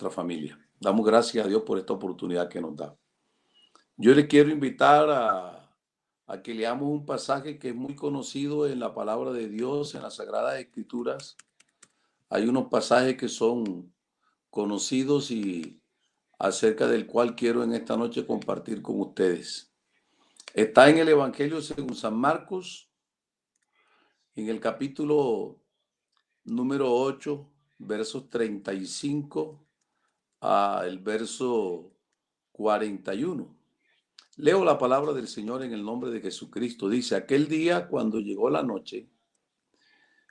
nuestra familia. Damos gracias a Dios por esta oportunidad que nos da. Yo le quiero invitar a que leamos un pasaje que es muy conocido en la palabra de Dios, en las Sagradas Escrituras. Hay unos pasajes que son conocidos y acerca del cual quiero en esta noche compartir con ustedes. Está en el Evangelio según San Marcos, en el capítulo número 8, versos 35 al verso 41. Leo la palabra del Señor en el nombre de Jesucristo. Dice, aquel día cuando llegó la noche,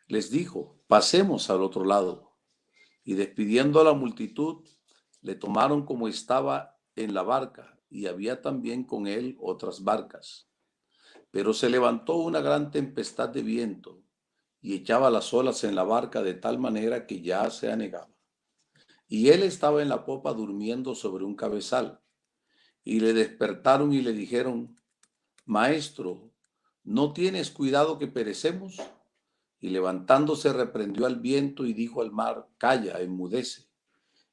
les dijo, pasemos al otro lado. Y despidiendo a la multitud, le tomaron como estaba en la barca, y había también con él otras barcas. Pero se levantó una gran tempestad de viento, y echaba las olas en la barca de tal manera que ya se anegaba. Y él estaba en la popa durmiendo sobre un cabezal. Y le despertaron y le dijeron, Maestro, ¿no tienes cuidado que perecemos? Y levantándose reprendió al viento y dijo al mar, calla, enmudece.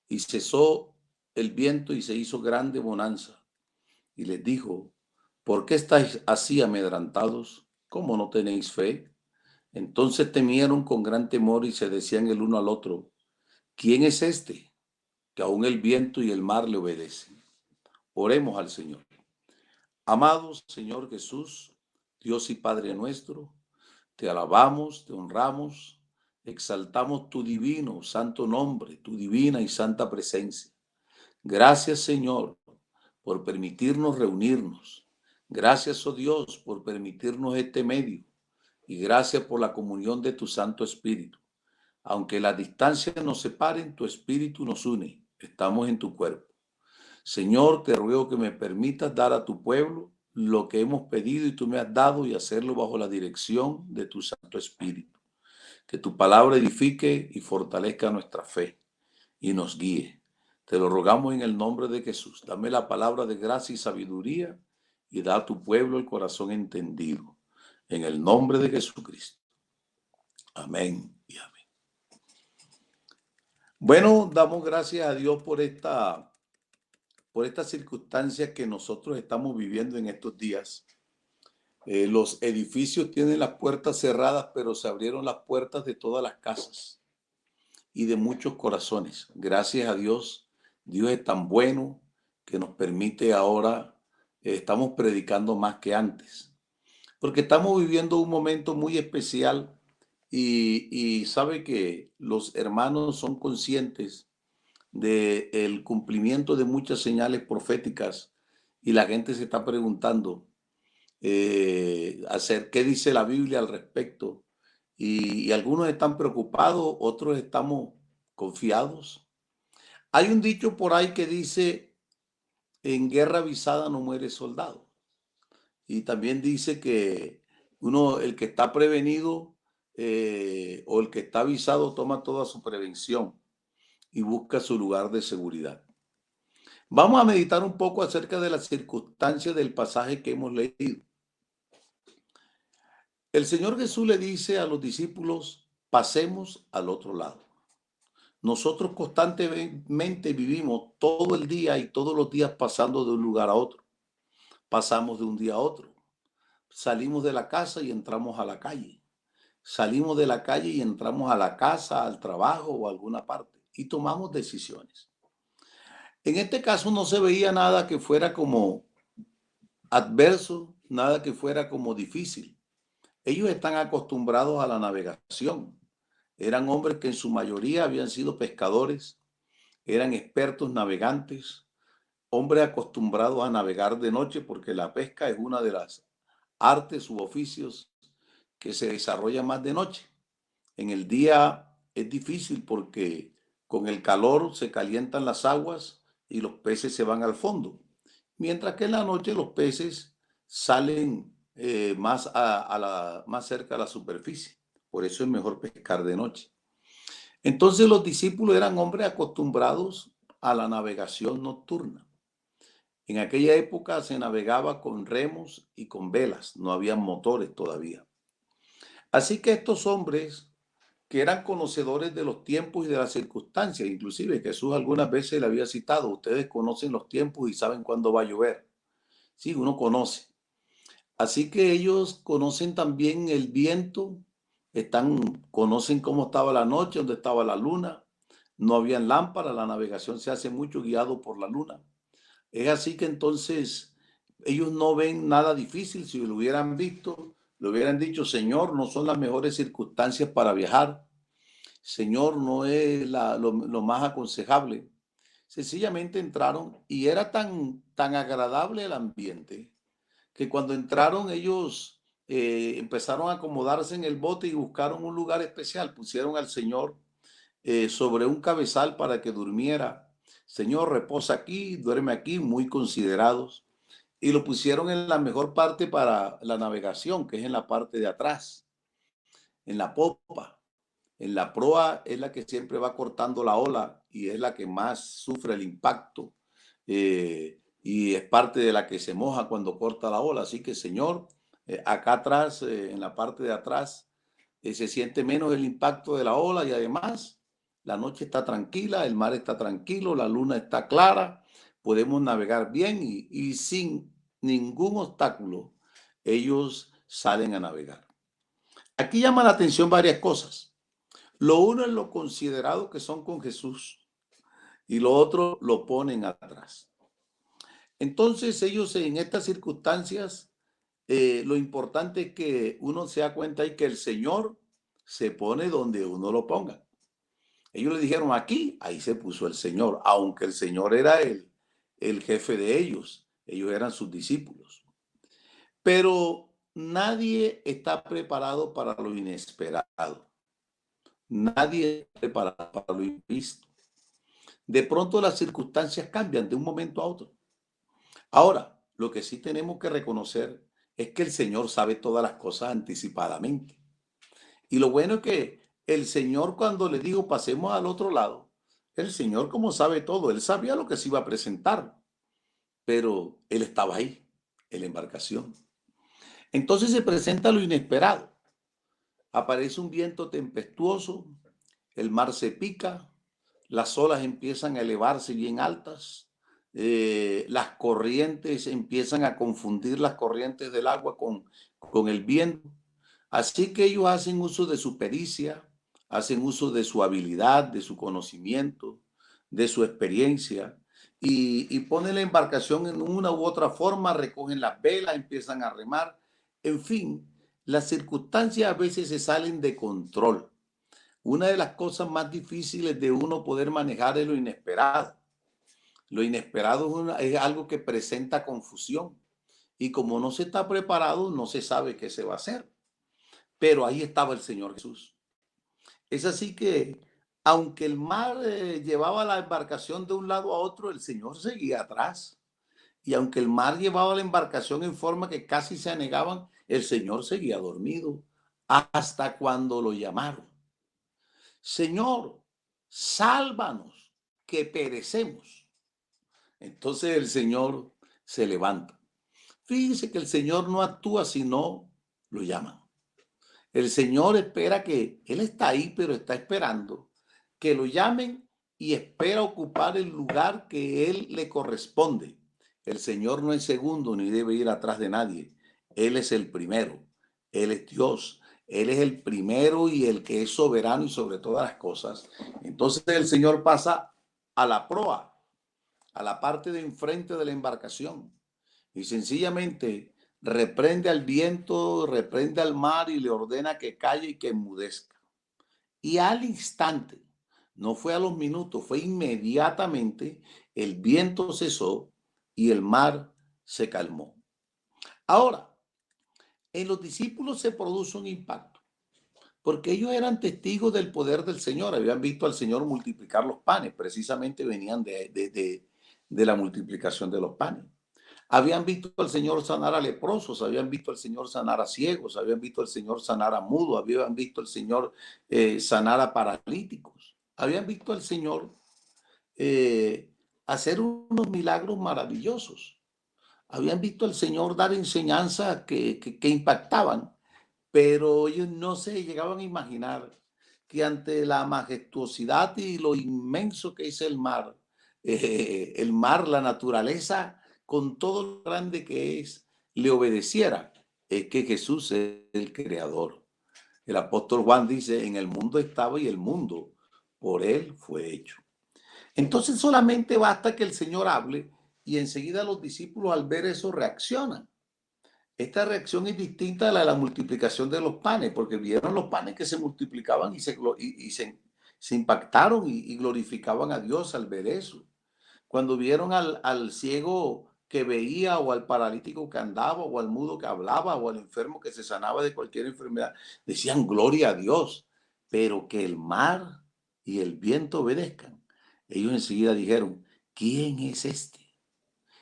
Y cesó el viento y se hizo grande bonanza. Y les dijo, ¿por qué estáis así amedrantados? ¿Cómo no tenéis fe? Entonces temieron con gran temor y se decían el uno al otro, ¿quién es este que aún el viento y el mar le obedecen? Oremos al Señor. Amados Señor Jesús, Dios y Padre nuestro, te alabamos, te honramos, exaltamos tu divino, santo nombre, tu divina y santa presencia. Gracias Señor por permitirnos reunirnos. Gracias, oh Dios, por permitirnos este medio. Y gracias por la comunión de tu Santo Espíritu. Aunque las distancias nos separen, tu Espíritu nos une. Estamos en tu cuerpo. Señor, te ruego que me permitas dar a tu pueblo lo que hemos pedido y tú me has dado y hacerlo bajo la dirección de tu Santo Espíritu. Que tu palabra edifique y fortalezca nuestra fe y nos guíe. Te lo rogamos en el nombre de Jesús. Dame la palabra de gracia y sabiduría y da a tu pueblo el corazón entendido. En el nombre de Jesucristo. Amén y amén. Bueno, damos gracias a Dios por estas circunstancias que nosotros estamos viviendo en estos días. Los edificios tienen las puertas cerradas, pero se abrieron las puertas de todas las casas y de muchos corazones. Gracias a Dios, Dios es tan bueno que nos permite ahora, estamos predicando más que antes, porque estamos viviendo un momento muy especial y sabe que los hermanos son conscientes del cumplimiento de muchas señales proféticas y la gente se está preguntando hacer qué dice la Biblia al respecto. Y algunos están preocupados, otros estamos confiados. Hay un dicho por ahí que dice, en guerra avisada no muere soldado. Y también dice que el que está prevenido o el que está avisado toma toda su prevención y busca su lugar de seguridad. Vamos a meditar un poco acerca de las circunstancias del pasaje que hemos leído. El Señor Jesús le dice a los discípulos, pasemos al otro lado. Nosotros constantemente vivimos todo el día y todos los días pasando de un lugar a otro. Pasamos de un día a otro. Salimos de la casa y entramos a la calle. Salimos de la calle y entramos a la casa, al trabajo o a alguna parte y tomamos decisiones. En este caso no se veía nada que fuera como adverso, nada que fuera como difícil. Ellos están acostumbrados a la navegación. Eran hombres que en su mayoría habían sido pescadores, eran expertos navegantes, hombres acostumbrados a navegar de noche porque la pesca es una de las artes u oficios que se desarrolla más de noche. En el día es difícil porque con el calor se calientan las aguas y los peces se van al fondo, mientras que en la noche los peces salen más cerca a la superficie. Por eso es mejor pescar de noche. Entonces los discípulos eran hombres acostumbrados a la navegación nocturna. En aquella época se navegaba con remos y con velas, no había motores todavía. Así que estos hombres que eran conocedores de los tiempos y de las circunstancias. Inclusive Jesús algunas veces le había citado, ustedes conocen los tiempos y saben cuándo va a llover. Sí, uno conoce. Así que ellos conocen también el viento, conocen cómo estaba la noche, dónde estaba la luna. No habían lámpara, la navegación se hace mucho guiado por la luna. Es así que entonces ellos no ven nada difícil. Si lo hubieran visto, le hubieran dicho, Señor, no son las mejores circunstancias para viajar. Señor, no es lo más aconsejable. Sencillamente entraron y era tan agradable el ambiente que cuando entraron ellos empezaron a acomodarse en el bote y buscaron un lugar especial. Pusieron al Señor sobre un cabezal para que durmiera. Señor, reposa aquí, duerme aquí, muy considerados. Y lo pusieron en la mejor parte para la navegación, que es en la parte de atrás, en la popa. En la proa es la que siempre va cortando la ola y es la que más sufre el impacto y es parte de la que se moja cuando corta la ola. Así que, Señor, acá atrás, en la parte de atrás, se siente menos el impacto de la ola y además la noche está tranquila, el mar está tranquilo, la luna está clara, podemos navegar bien y sin ningún obstáculo ellos salen a navegar. Aquí llama la atención varias cosas. Lo uno es lo considerado que son con Jesús y lo otro lo ponen atrás. Entonces ellos en estas circunstancias, lo importante es que uno se da cuenta y que el Señor se pone donde uno lo ponga. Ellos le dijeron aquí, ahí se puso el Señor, aunque el Señor era el jefe de ellos eran sus discípulos. Pero nadie está preparado para lo inesperado, nadie está preparado para lo imprevisto. De pronto las circunstancias cambian de un momento a otro. Ahora, lo que sí tenemos que reconocer es que el Señor sabe todas las cosas anticipadamente. Y lo bueno es que el Señor cuando le dijo pasemos al otro lado, el Señor como sabe todo, él sabía lo que se iba a presentar, pero él estaba ahí, en la embarcación. Entonces se presenta lo inesperado. Aparece un viento tempestuoso, el mar se pica, las olas empiezan a elevarse bien altas, las corrientes empiezan a confundir las corrientes del agua con el viento. Así que ellos hacen uso de su pericia, hacen uso de su habilidad, de su conocimiento, de su experiencia y ponen la embarcación en una u otra forma, recogen las velas, empiezan a remar. En fin, las circunstancias a veces se salen de control. Una de las cosas más difíciles de uno poder manejar es lo inesperado. Lo inesperado es algo que presenta confusión y como no se está preparado, no se sabe qué se va a hacer. Pero ahí estaba el Señor Jesús. Es así que, aunque el mar llevaba la embarcación de un lado a otro, el Señor seguía atrás. Y aunque el mar llevaba la embarcación en forma que casi se anegaban, el Señor seguía dormido hasta cuando lo llamaron. Señor, sálvanos, que perecemos. Entonces el Señor se levanta. Fíjense que el Señor no actúa si no lo llaman. El Señor espera que, Él está ahí, pero está esperando que lo llamen y espera ocupar el lugar que Él le corresponde. El Señor no es segundo ni debe ir atrás de nadie. Él es el primero. Él es Dios. Él es el primero y el que es soberano y sobre todas las cosas. Entonces el Señor pasa a la proa, a la parte de enfrente de la embarcación y sencillamente reprende al viento, reprende al mar y le ordena que calle y que enmudezca. Y al instante, no fue a los minutos, fue inmediatamente, el viento cesó y el mar se calmó. Ahora, en los discípulos se produce un impacto, porque ellos eran testigos del poder del Señor, habían visto al Señor multiplicar los panes, precisamente venían de la multiplicación de los panes. Habían visto al Señor sanar a leprosos, habían visto al Señor sanar a ciegos, habían visto al Señor sanar a mudos, habían visto al Señor sanar a paralíticos, habían visto al Señor eh, hacer unos milagros maravillosos, habían visto al Señor dar enseñanzas que impactaban, pero ellos no se llegaban a imaginar que ante la majestuosidad y lo inmenso que es el mar, la naturaleza, con todo lo grande que es, le obedeciera. Es que Jesús es el creador. El apóstol Juan dice, en el mundo estaba y el mundo por él fue hecho. Entonces solamente basta que el Señor hable y enseguida los discípulos al ver eso reaccionan. Esta reacción es distinta a la de la multiplicación de los panes, porque vieron los panes que se multiplicaban se impactaron y glorificaban a Dios al ver eso. Cuando vieron al ciego que veía, o al paralítico que andaba, o al mudo que hablaba, o al enfermo que se sanaba de cualquier enfermedad, decían gloria a Dios. Pero que el mar y el viento obedezcan. Ellos enseguida dijeron, ¿quién es este?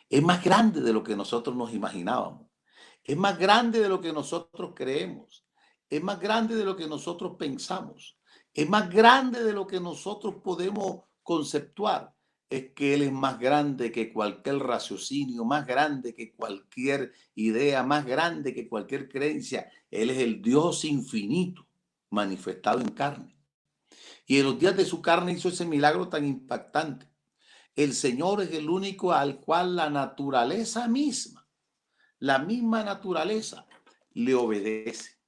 Es más grande de lo que nosotros nos imaginábamos. Es más grande de lo que nosotros creemos. Es más grande de lo que nosotros pensamos. Es más grande de lo que nosotros podemos conceptuar. Es que Él es más grande que cualquier raciocinio, más grande que cualquier idea, más grande que cualquier creencia. Él es el Dios infinito manifestado en carne. Y en los días de su carne hizo ese milagro tan impactante. El Señor es el único al cual la misma naturaleza le obedece,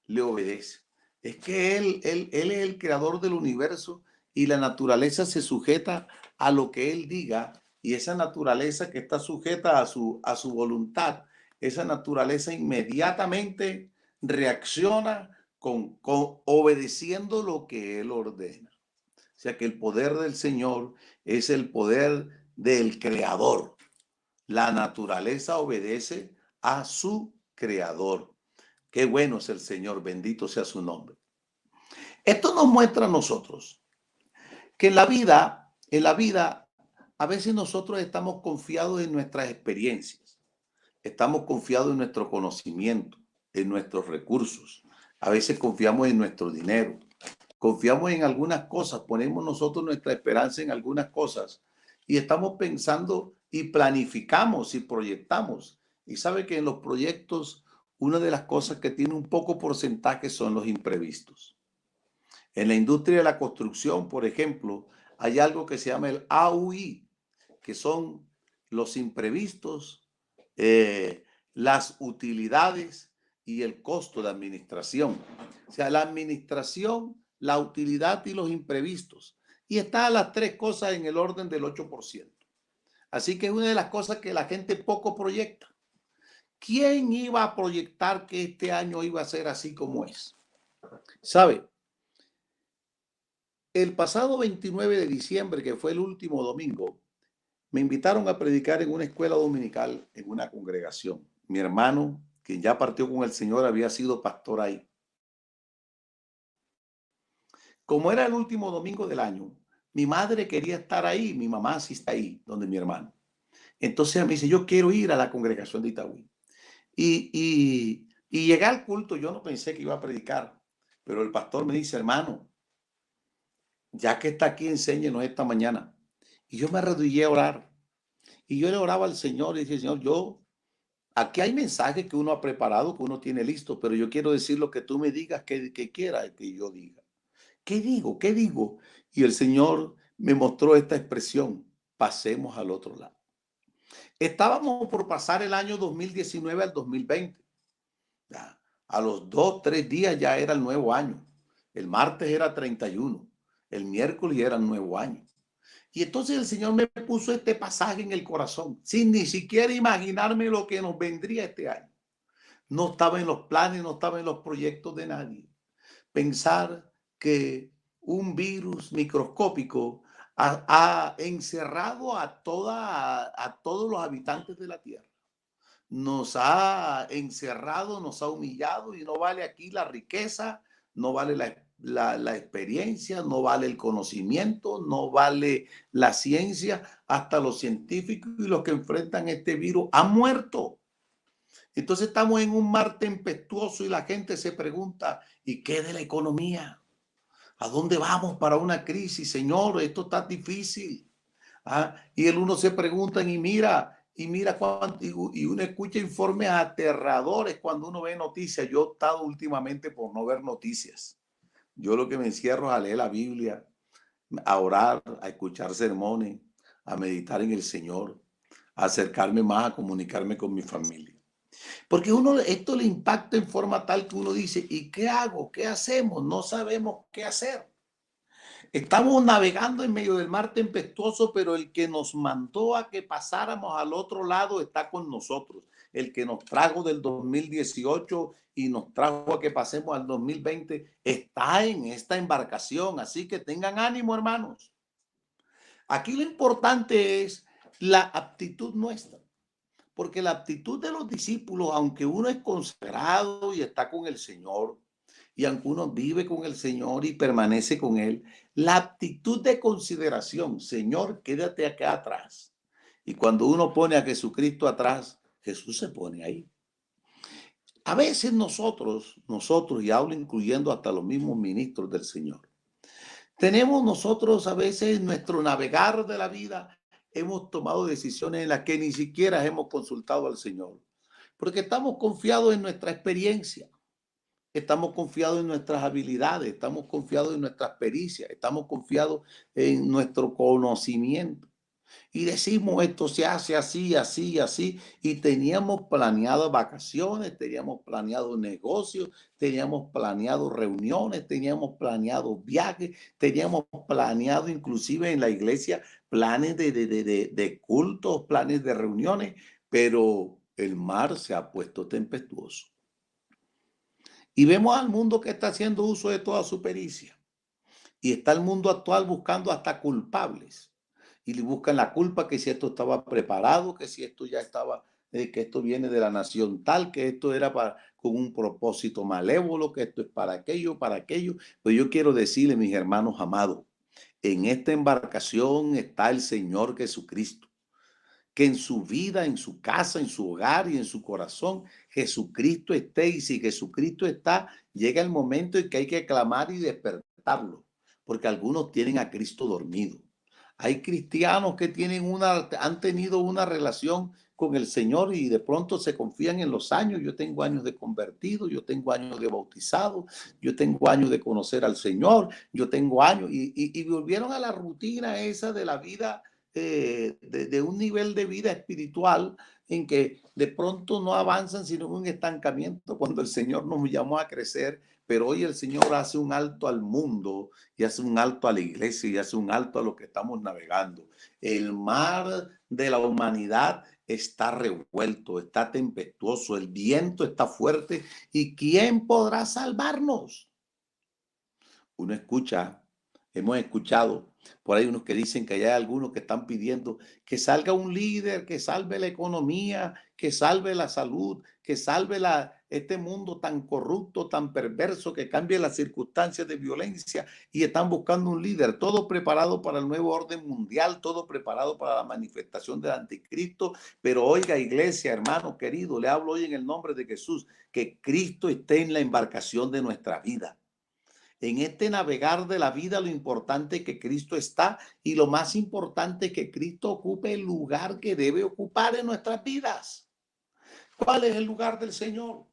le obedece. Es que él es el creador del universo y la naturaleza se sujeta a lo que Él diga, y esa naturaleza que está sujeta a su voluntad, esa naturaleza inmediatamente reacciona con obedeciendo lo que Él ordena. O sea que el poder del Señor es el poder del creador. La naturaleza obedece a su creador. Qué bueno es el Señor, bendito sea su nombre. Esto nos muestra a nosotros que en la vida, a veces nosotros estamos confiados en nuestras experiencias, estamos confiados en nuestro conocimiento, en nuestros recursos, a veces confiamos en nuestro dinero, confiamos en algunas cosas, ponemos nosotros nuestra esperanza en algunas cosas y estamos pensando y planificamos y proyectamos. Y sabe que en los proyectos, una de las cosas que tiene un poco porcentaje son los imprevistos. En la industria de la construcción, por ejemplo, hay algo que se llama el AUI, que son los imprevistos, las utilidades y el costo de administración. O sea, la administración, la utilidad y los imprevistos. Y están las tres cosas en el orden del 8%. Así que es una de las cosas que la gente poco proyecta. ¿Quién iba a proyectar que este año iba a ser así como es? ¿Sabe? El pasado 29 de diciembre, que fue el último domingo, me invitaron a predicar en una escuela dominical, en una congregación. Mi hermano, quien ya partió con el Señor, había sido pastor ahí. Como era el último domingo del año, mi madre quería estar ahí, mi mamá sí está ahí, donde mi hermano. Entonces me dice, yo quiero ir a la congregación de Itagüí. Y llegué al culto, yo no pensé que iba a predicar, pero el pastor me dice, hermano, ya que está aquí, enséñenos esta mañana. Y yo me arrodillé a orar. Y yo le oraba al Señor y dije, Señor, aquí hay mensajes que uno ha preparado, que uno tiene listo, pero yo quiero decir lo que tú me digas que quieras que yo diga. ¿Qué digo? ¿Qué digo? Y el Señor me mostró esta expresión, pasemos al otro lado. Estábamos por pasar el año 2019 al 2020. Ya, a los 2, 3 días ya era el nuevo año. El martes era 31, el miércoles era el nuevo año. Y entonces el Señor me puso este pasaje en el corazón, sin ni siquiera imaginarme lo que nos vendría este año. No estaba en los planes, no estaba en los proyectos de nadie. Pensar que un virus microscópico ha encerrado a todos los habitantes de la Tierra. Nos ha encerrado, nos ha humillado y no vale aquí la riqueza, no vale la experiencia, no vale el conocimiento, no vale la ciencia. Hasta los científicos y los que enfrentan este virus han muerto. Entonces estamos en un mar tempestuoso y la gente se pregunta, ¿y qué de la economía? ¿A dónde vamos para una crisis? Señor, esto está difícil. Y el uno se pregunta y mira cuánto, y uno escucha informes aterradores cuando uno ve noticias. Yo he optado últimamente por no ver noticias, Yo lo que me encierro es a leer la Biblia, a orar, a escuchar sermones, a meditar en el Señor, a acercarme más, a comunicarme con mi familia. Porque uno esto le impacta en forma tal que uno dice, ¿y qué hago? ¿Qué hacemos? No sabemos qué hacer. Estamos navegando en medio del mar tempestuoso, pero el que nos mandó a que pasáramos al otro lado está con nosotros. El que nos trajo del 2018 y nos trajo a que pasemos al 2020 está en esta embarcación. Así que tengan ánimo, hermanos. Aquí lo importante es la aptitud nuestra. Porque la actitud de los discípulos, aunque uno es consagrado y está con el Señor, y aunque uno vive con el Señor y permanece con Él, la actitud de consideración, Señor, quédate acá atrás. Y cuando uno pone a Jesucristo atrás, Jesús se pone ahí. A veces nosotros, y hablo incluyendo hasta los mismos ministros del Señor, tenemos nosotros a veces en nuestro navegar de la vida, hemos tomado decisiones en las que ni siquiera hemos consultado al Señor, porque estamos confiados en nuestra experiencia, estamos confiados en nuestras habilidades, estamos confiados en nuestras pericias, estamos confiados en nuestro conocimiento. Y decimos, esto se hace así, así, así. Y teníamos planeadas vacaciones, teníamos planeados negocios, teníamos planeado reuniones, teníamos planeado viajes, teníamos planeado inclusive en la iglesia planes de cultos, planes de reuniones, pero el mar se ha puesto tempestuoso. Y vemos al mundo que está haciendo uso de toda su pericia. Y está el mundo actual buscando hasta culpables. Y le buscan la culpa que si esto estaba preparado, que si esto ya estaba, que esto viene de la nación tal, que esto era con un propósito malévolo, que esto es para aquello, para aquello. Pues yo quiero decirle, mis hermanos amados, en esta embarcación está el Señor Jesucristo. Que en su vida, en su casa, en su hogar y en su corazón, Jesucristo esté. Y si Jesucristo está, llega el momento en que hay que clamar y despertarlo, porque algunos tienen a Cristo dormido. Hay cristianos que han tenido una relación con el Señor y de pronto se confían en los años. Yo tengo años de convertido, yo tengo años de bautizado, yo tengo años de conocer al Señor, yo tengo años y volvieron a la rutina esa de la vida, de un nivel de vida espiritual en que de pronto no avanzan sino en un estancamiento cuando el Señor nos llamó a crecer. Pero hoy el Señor hace un alto al mundo y hace un alto a la iglesia y hace un alto a lo que estamos navegando. El mar de la humanidad está revuelto, está tempestuoso, el viento está fuerte. ¿Y quién podrá salvarnos? Uno escucha, hemos escuchado por ahí unos que dicen que hay algunos que están pidiendo que salga un líder, que salve la economía, que salve la salud, que salve este mundo tan corrupto, tan perverso, que cambie las circunstancias de violencia, y están buscando un líder, todo preparado para el nuevo orden mundial, todo preparado para la manifestación del anticristo. Pero oiga, iglesia, hermano querido, le hablo hoy en el nombre de Jesús, que Cristo esté en la embarcación de nuestra vida. En este navegar de la vida, lo importante es que Cristo está, y lo más importante es que Cristo ocupe el lugar que debe ocupar en nuestras vidas. ¿Cuál es el lugar del Señor?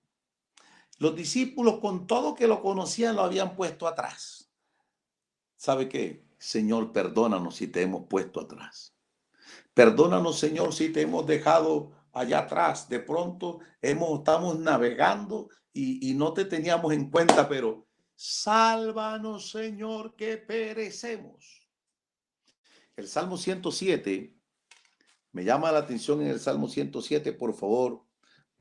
Los discípulos, con todo que lo conocían, lo habían puesto atrás. ¿Sabe qué? Señor, perdónanos si te hemos puesto atrás. Perdónanos, Señor, si te hemos dejado allá atrás. De pronto estamos navegando y no te teníamos en cuenta, pero sálvanos, Señor, que perecemos. El Salmo 107, me llama la atención en el Salmo 107, por favor.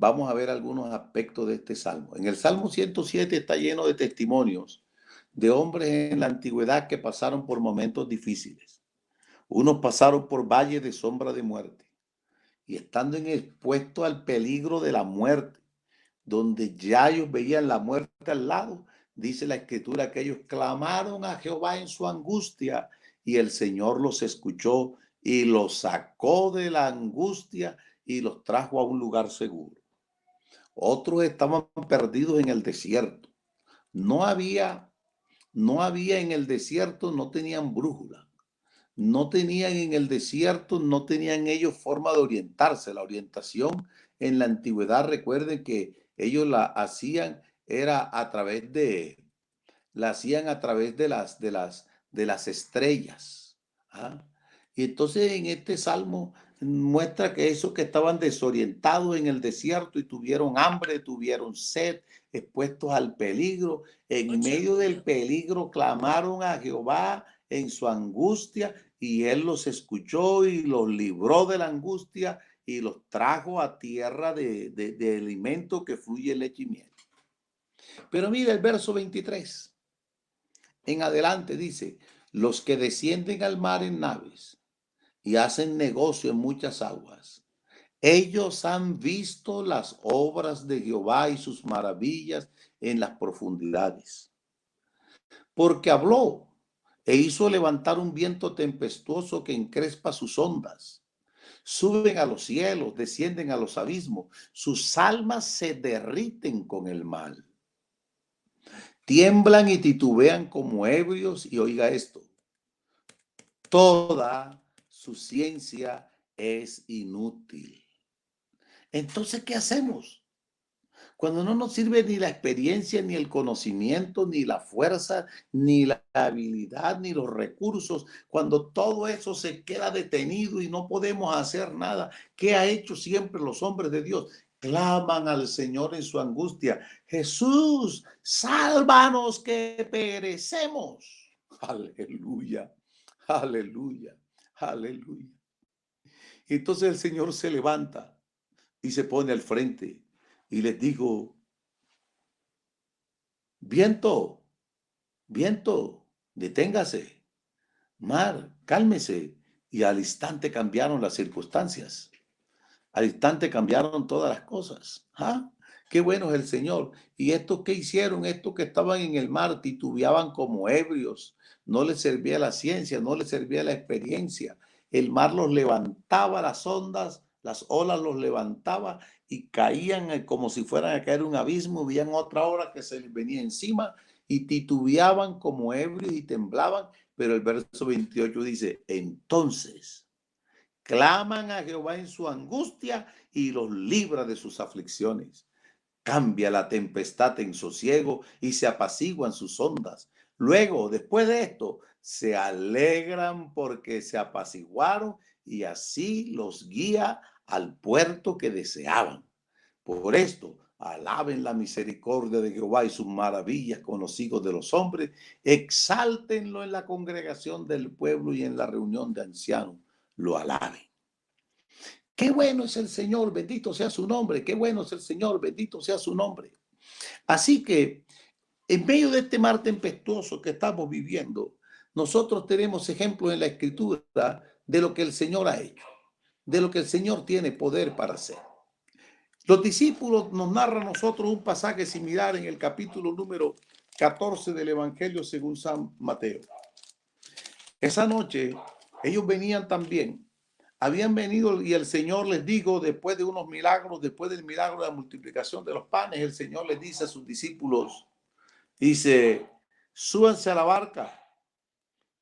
Vamos a ver algunos aspectos de este salmo. En el Salmo 107 está lleno de testimonios de hombres en la antigüedad que pasaron por momentos difíciles. Unos pasaron por valles de sombra de muerte y estando expuestos al peligro de la muerte, donde ya ellos veían la muerte al lado, dice la escritura que ellos clamaron a Jehová en su angustia y el Señor los escuchó y los sacó de la angustia y los trajo a un lugar seguro. Otros estaban perdidos en el desierto. No había, no había en el desierto, no tenían brújula. No tenían en el desierto, no tenían ellos forma de orientarse. La orientación en la antigüedad, recuerden que ellos la hacían, era a través de la hacían a través de las estrellas. ¿Ah? Y entonces en este salmo muestra que esos que estaban desorientados en el desierto y tuvieron hambre, tuvieron sed, expuestos al peligro, en medio del peligro clamaron a Jehová en su angustia y él los escuchó y los libró de la angustia y los trajo a tierra de alimento que fluye leche y miel. Pero mira el verso 23. En adelante dice, los que descienden al mar en naves y hacen negocio en muchas aguas. Ellos han visto las obras de Jehová y sus maravillas en las profundidades. Porque habló e hizo levantar un viento tempestuoso que encrespa sus ondas. Suben a los cielos, descienden a los abismos. Sus almas se derriten con el mal. Tiemblan y titubean como ebrios. Y oiga esto, toda su ciencia es inútil. Entonces, ¿qué hacemos? Cuando no nos sirve ni la experiencia, ni el conocimiento, ni la fuerza, ni la habilidad, ni los recursos, cuando todo eso se queda detenido y no podemos hacer nada, ¿qué ha hecho siempre los hombres de Dios? Claman al Señor en su angustia. Jesús, sálvanos que perecemos. Aleluya, aleluya, aleluya. Y entonces el Señor se levanta y se pone al frente y les digo, viento, viento, deténgase, mar, cálmese. Y al instante cambiaron las circunstancias. Al instante cambiaron todas las cosas. ¿Ah? Qué bueno es el Señor. ¿Y estos qué hicieron? Estos que estaban en el mar titubeaban como ebrios. No les servía la ciencia, no les servía la experiencia. El mar los levantaba, las ondas, las olas los levantaba y caían como si fueran a caer un abismo. Veían otra ola que se les venía encima y titubeaban como ebrios y temblaban. Pero el verso 28 dice, entonces claman a Jehová en su angustia y los libra de sus aflicciones. Cambia la tempestad en sosiego y se apaciguan sus ondas. Luego, después de esto, se alegran porque se apaciguaron y así los guía al puerto que deseaban. Por esto, alaben la misericordia de Jehová y sus maravillas con los hijos de los hombres. Exáltenlo en la congregación del pueblo y en la reunión de ancianos. Lo alaben. Qué bueno es el Señor, bendito sea su nombre. Qué bueno es el Señor, bendito sea su nombre. Así que en medio de este mar tempestuoso que estamos viviendo, nosotros tenemos ejemplos en la Escritura de lo que el Señor ha hecho, de lo que el Señor tiene poder para hacer. Los discípulos nos narran a nosotros un pasaje similar en el capítulo número 14 del Evangelio según San Mateo. Esa noche ellos venían también. Habían venido y el Señor les dijo, después de unos milagros, después del milagro de la multiplicación de los panes, el Señor les dice a sus discípulos, dice, súbanse a la barca.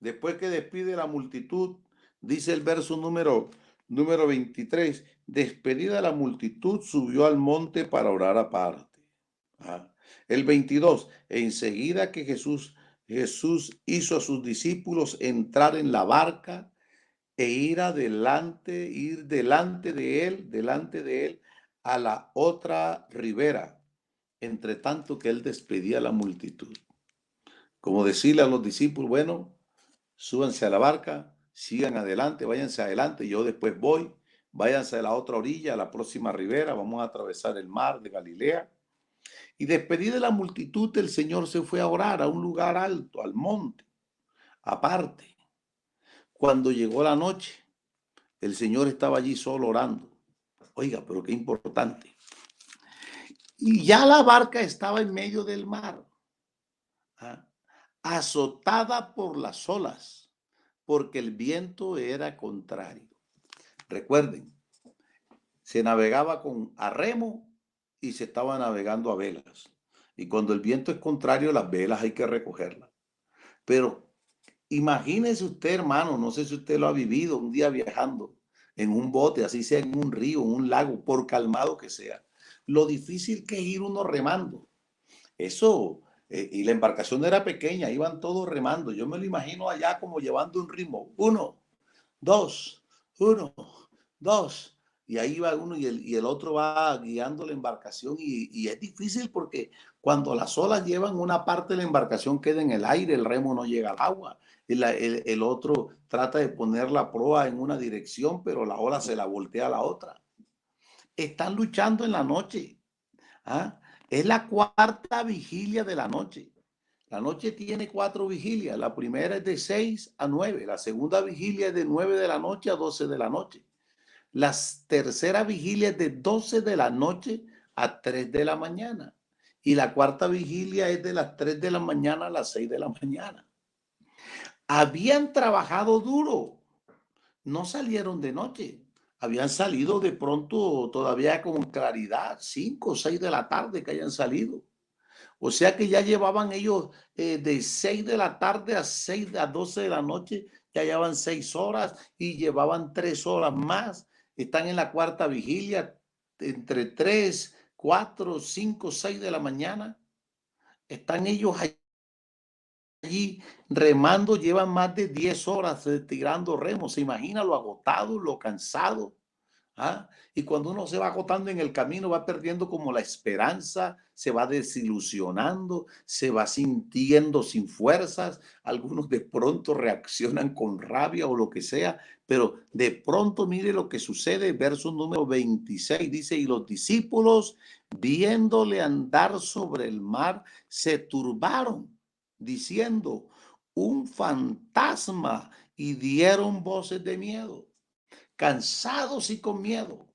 Después que despide la multitud, dice el verso número 23, despedida la multitud, subió al monte para orar aparte. Ah. El 22, enseguida que Jesús hizo a sus discípulos entrar en la barca e ir delante de él a la otra ribera, entre tanto que él despedía a la multitud. Como decirle a los discípulos, bueno, súbanse a la barca, sigan adelante, váyanse adelante, yo después voy, váyanse a la otra orilla, a la próxima ribera, vamos a atravesar el mar de Galilea. Y despedida de la multitud, el Señor se fue a orar a un lugar alto, al monte, aparte. Cuando llegó la noche, el Señor estaba allí solo orando. Oiga, pero qué importante. Y ya la barca estaba en medio del mar, azotada por las olas, porque el viento era contrario. Recuerden, se navegaba a remo y se estaba navegando a velas. Y cuando el viento es contrario, las velas hay que recogerlas. Pero imagínese usted, hermano, no sé si usted lo ha vivido un día viajando en un bote, así sea en un río, en un lago, por calmado que sea. Lo difícil que es ir uno remando. Eso Y la embarcación era pequeña, iban todos remando. Yo me lo imagino allá como llevando un ritmo. Uno, dos, uno, dos. Y ahí va uno y el otro va guiando la embarcación y es difícil porque cuando las olas llevan una parte de la embarcación queda en el aire, el remo no llega al agua. El otro trata de poner la proa en una dirección, pero la ola se la voltea a la otra. Están luchando en la noche. ¿Ah? Es la cuarta vigilia de la noche. La noche tiene 4 vigilias. La primera es de 6 a 9. La segunda vigilia es de 9 de la noche a 12 de la noche. La tercera vigilia es de 12 de la noche a 3 de la mañana. Y la cuarta vigilia es de las 3 de la mañana a las 6 de la mañana. Habían trabajado duro, no salieron de noche. Habían salido de pronto todavía con claridad, 5 o 6 de la tarde que hayan salido. O sea que ya llevaban ellos de 6 de la tarde a 6 a 12 de la noche, ya llevaban 6 horas y llevaban 3 horas más. Están en la cuarta vigilia, entre 3, 4, 5, 6 de la mañana. Están ellos allí remando, llevan más de 10 horas tirando remos. Se imagina lo agotado, lo cansado. ¿Ah? Y cuando uno se va agotando en el camino, va perdiendo como la esperanza, se va desilusionando, se va sintiendo sin fuerzas. Algunos de pronto reaccionan con rabia o lo que sea, pero de pronto mire lo que sucede. Verso número 26 dice, y los discípulos, viéndole andar sobre el mar, se turbaron, diciendo, un fantasma, y dieron voces de miedo. Cansados y con miedo,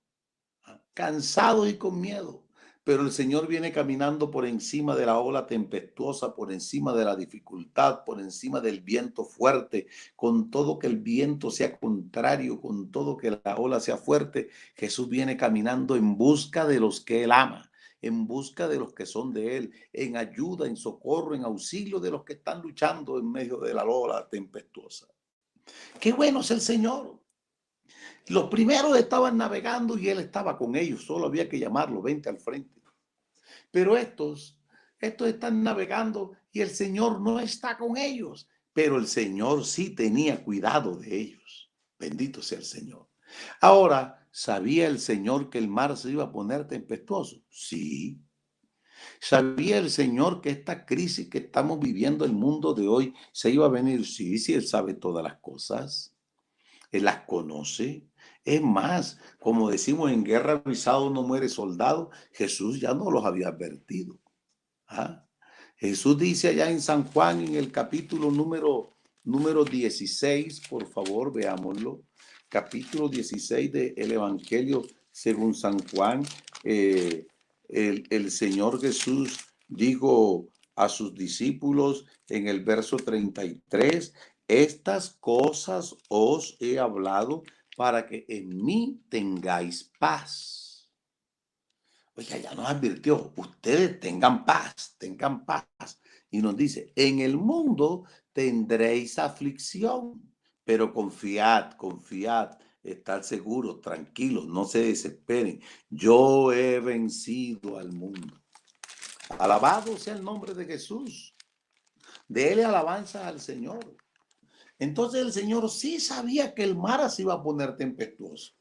cansados y con miedo. Pero el Señor viene caminando por encima de la ola tempestuosa, por encima de la dificultad, por encima del viento fuerte, con todo que el viento sea contrario, con todo que la ola sea fuerte. Jesús viene caminando en busca de los que Él ama, en busca de los que son de Él, en ayuda, en socorro, en auxilio de los que están luchando en medio de la ola tempestuosa. Qué bueno es el Señor. Los primeros estaban navegando y él estaba con ellos, solo había que llamarlo, vente al frente. Pero estos están navegando y el Señor no está con ellos, pero el Señor sí tenía cuidado de ellos. Bendito sea el Señor. Ahora, ¿sabía el Señor que el mar se iba a poner tempestuoso? Sí. ¿Sabía el Señor que esta crisis que estamos viviendo el mundo de hoy se iba a venir? Sí, sí, Él sabe todas las cosas. Él las conoce. Es más, como decimos, en guerra avisado no muere soldado. Jesús ya no los había advertido. ¿Ah? Jesús dice allá en San Juan, en el capítulo número 16, por favor, veámoslo. Capítulo 16 del Evangelio según San Juan. El Señor Jesús dijo a sus discípulos en el verso 33, estas cosas os he hablado para que en mí tengáis paz. Oiga, ya nos advirtió, ustedes tengan paz, tengan paz. Y nos dice, en el mundo tendréis aflicción, pero confiad, confiad, estad seguros, tranquilos, no se desesperen. Yo he vencido al mundo. Alabado sea el nombre de Jesús. Dele alabanza al Señor. Entonces el Señor sí sabía que el mar se iba a poner tempestuoso,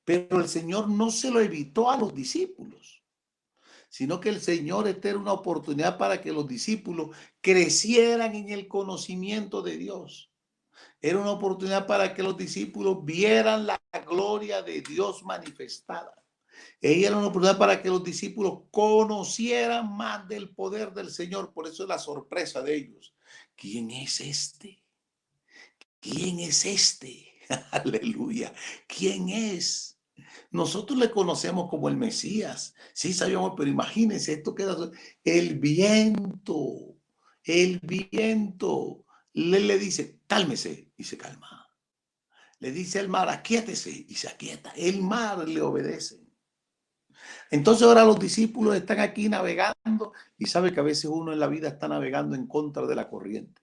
pero el Señor no se lo evitó a los discípulos, sino que el Señor, esta era una oportunidad para que los discípulos crecieran en el conocimiento de Dios. Era una oportunidad para que los discípulos vieran la gloria de Dios manifestada. Ella era una oportunidad para que los discípulos conocieran más del poder del Señor. Por eso es la sorpresa de ellos. ¿Quién es este? ¿Quién es este? Aleluya. ¿Quién es? Nosotros le conocemos como el Mesías. Sí sabíamos, pero imagínense, esto queda el viento. El viento le dice, cálmese y se calma. Le dice al mar, aquíétese y se aquieta. El mar le obedece. Entonces ahora los discípulos están aquí navegando y sabe que a veces uno en la vida está navegando en contra de la corriente.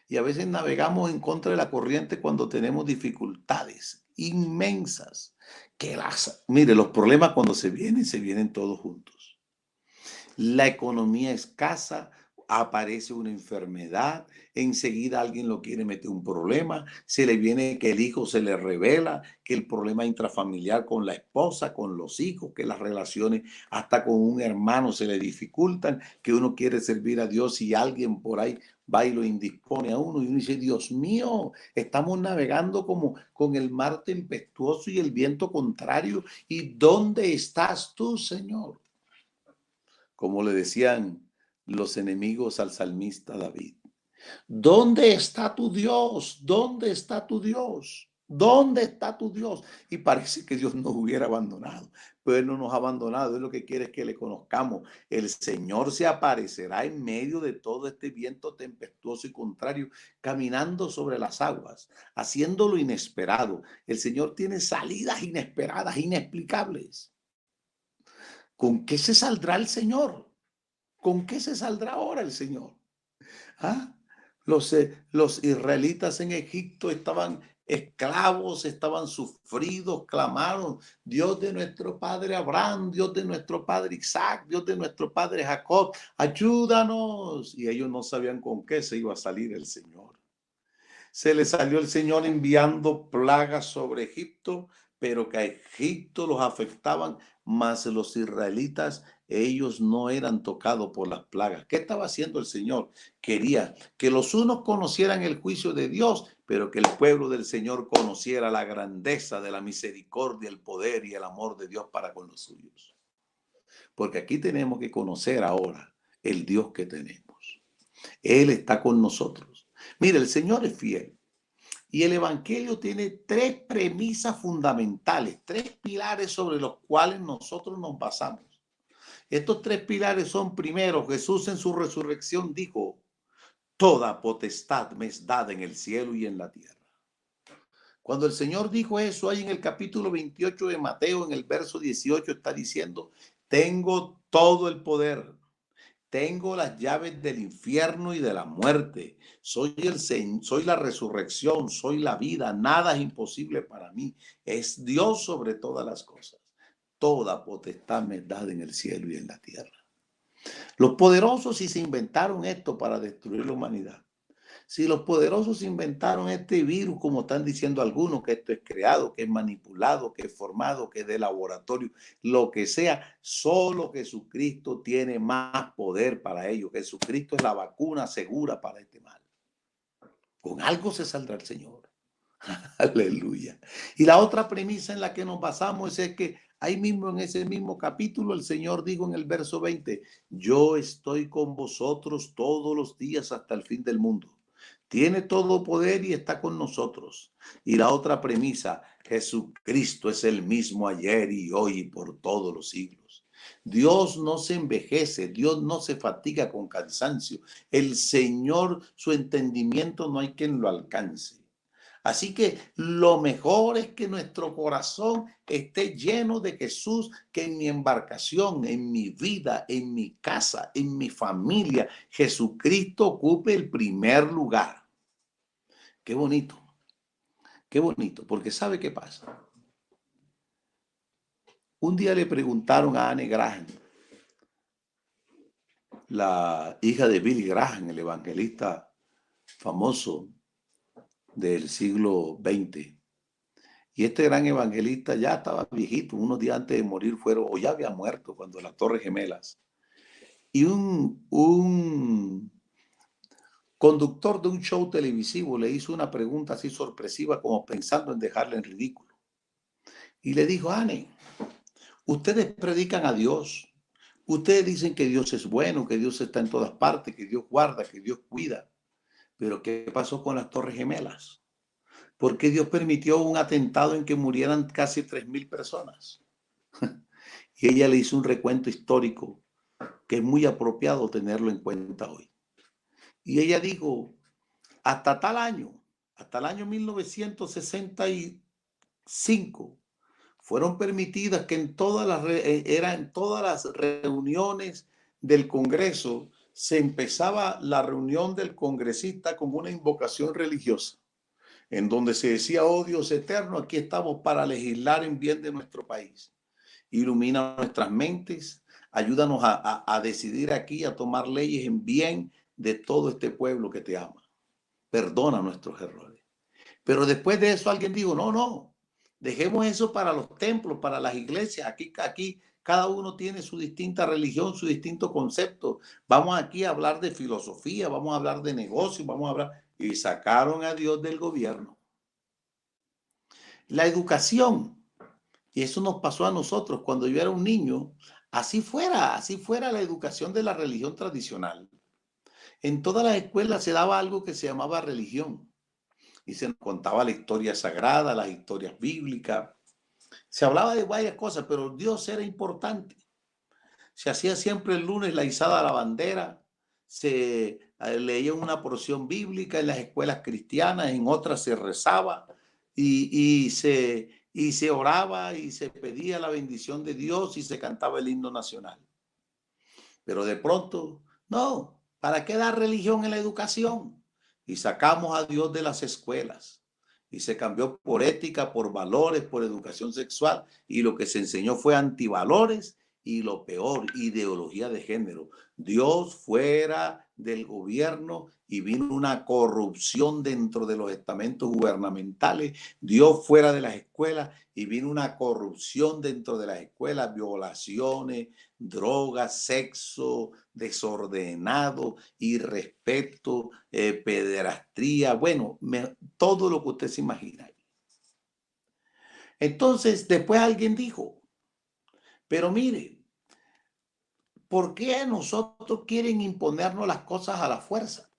Y a veces navegamos en contra de la corriente cuando tenemos dificultades inmensas. Mire, los problemas cuando se vienen todos juntos. la economía escasa, aparece una enfermedad, enseguida alguien lo quiere meter un problema, se le viene que el hijo se le revela, que el problema intrafamiliar con la esposa, con los hijos, que las relaciones hasta con un hermano se le dificultan, que uno quiere servir a Dios y alguien por ahí va y lo indispone a uno y uno dice, Dios mío, estamos navegando como con el mar tempestuoso y el viento contrario. ¿Y dónde estás tú, Señor? Como le decían los enemigos al salmista David. ¿Dónde está tu Dios? ¿Dónde está tu Dios? ¿Dónde está tu Dios? Y parece que Dios nos hubiera abandonado, pero Él no nos ha abandonado. Él lo que quiere es que le conozcamos. El Señor se aparecerá en medio de todo este viento tempestuoso y contrario, caminando sobre las aguas, haciendo lo inesperado. El Señor tiene salidas inesperadas, inexplicables. ¿Con qué se saldrá el Señor? ¿Con qué se saldrá ahora el Señor? ¿Ah? Los israelitas en Egipto estaban esclavos, estaban sufridos, clamaron, Dios de nuestro padre Abraham, Dios de nuestro padre Isaac, Dios de nuestro padre Jacob, ayúdanos. Y ellos no sabían con qué se iba a salir el Señor. Se le salió el Señor enviando plagas sobre Egipto, pero que a Egipto los afectaban, más los israelitas, ellos no eran tocados por las plagas. ¿Qué estaba haciendo el Señor? Quería que los unos conocieran el juicio de Dios, pero que el pueblo del Señor conociera la grandeza de la misericordia, el poder y el amor de Dios para con los suyos. Porque aquí tenemos que conocer ahora el Dios que tenemos. Él está con nosotros. Mire, el Señor es fiel. Y el Evangelio tiene tres premisas fundamentales, tres pilares sobre los cuales nosotros nos basamos. Estos tres pilares son, primero, Jesús en su resurrección dijo, toda potestad me es dada en el cielo y en la tierra. Cuando el Señor dijo eso, ahí en el capítulo 28 de Mateo, en el verso 18, está diciendo, tengo todo el poder. Tengo las llaves del infierno y de la muerte. Soy la resurrección, soy la vida. Nada es imposible para mí. Es Dios sobre todas las cosas. Toda potestad me es dada en el cielo y en la tierra. Los poderosos sí se inventaron esto para destruir la humanidad. Si los poderosos inventaron este virus, como están diciendo algunos, que esto es creado, que es manipulado, que es formado, que es de laboratorio, lo que sea, solo Jesucristo tiene más poder para ello. Jesucristo es la vacuna segura para este mal. Con algo se saldrá el Señor. Aleluya. Y la otra premisa en la que nos basamos es que ahí mismo en ese mismo capítulo el Señor dijo en el verso 20, yo estoy con vosotros todos los días hasta el fin del mundo. Tiene todo poder y está con nosotros. Y la otra premisa, Jesucristo es el mismo ayer y hoy y por todos los siglos. Dios no se envejece, Dios no se fatiga con cansancio. El Señor, su entendimiento no hay quien lo alcance. Así que lo mejor es que nuestro corazón esté lleno de Jesús, que en mi embarcación, en mi vida, en mi casa, en mi familia, Jesucristo ocupe el primer lugar. Qué bonito, porque ¿sabe qué pasa? Un día le preguntaron a Anne Graham, la hija de Billy Graham, el evangelista famoso del siglo XX. Y este gran evangelista ya estaba viejito, unos días antes de morir fueron, o ya había muerto cuando las Torres Gemelas. Y un conductor de un show televisivo le hizo una pregunta así sorpresiva, como pensando en dejarle en ridículo. Y le dijo, Anne, ustedes predican a Dios. Ustedes dicen que Dios es bueno, que Dios está en todas partes, que Dios guarda, que Dios cuida. Pero ¿qué pasó con las Torres Gemelas? ¿Por qué Dios permitió un atentado en que murieran casi 3,000 personas? Y ella le hizo un recuento histórico que es muy apropiado tenerlo en cuenta hoy. Y ella dijo, hasta tal año, hasta el año 1965, fueron permitidas que en todas las reuniones del Congreso se empezaba la reunión del congresista con una invocación religiosa, en donde se decía, oh Dios eterno, aquí estamos para legislar en bien de nuestro país. Ilumina nuestras mentes, Ayúdanos a decidir aquí, a tomar leyes en bien de todo este pueblo que te ama. Perdona nuestros errores. Pero después de eso alguien dijo, no, no, dejemos eso para los templos, para las iglesias. Aquí cada uno tiene su distinta religión, su distinto concepto. Vamos aquí a hablar de filosofía, vamos a hablar de negocios, vamos a hablar... Y sacaron a Dios del gobierno. La educación, y eso nos pasó a nosotros cuando yo era un niño, así fuera la educación de la religión tradicional. En todas las escuelas se daba algo que se llamaba religión y se nos contaba la historia sagrada, las historias bíblicas. Se hablaba de varias cosas, pero Dios era importante. Se hacía siempre el lunes la izada a la bandera, se leía una porción bíblica en las escuelas cristianas, en otras se rezaba y se oraba y se pedía la bendición de Dios y se cantaba el himno nacional. Pero de pronto, no, ¿para qué dar religión en la educación? Y sacamos a Dios de las escuelas. Y se cambió por ética, por valores, por educación sexual. Y lo que se enseñó fue antivalores y lo peor, ideología de género. Dios fuera del gobierno y vino una corrupción dentro de los estamentos gubernamentales. Dios fuera de las escuelas y vino una corrupción dentro de las escuelas, violaciones, drogas, sexo desordenado, irrespeto, pederastría, bueno, todo lo que usted se imagina. Entonces, después alguien dijo, pero mire, ¿por qué nosotros quieren imponernos las cosas a la fuerza?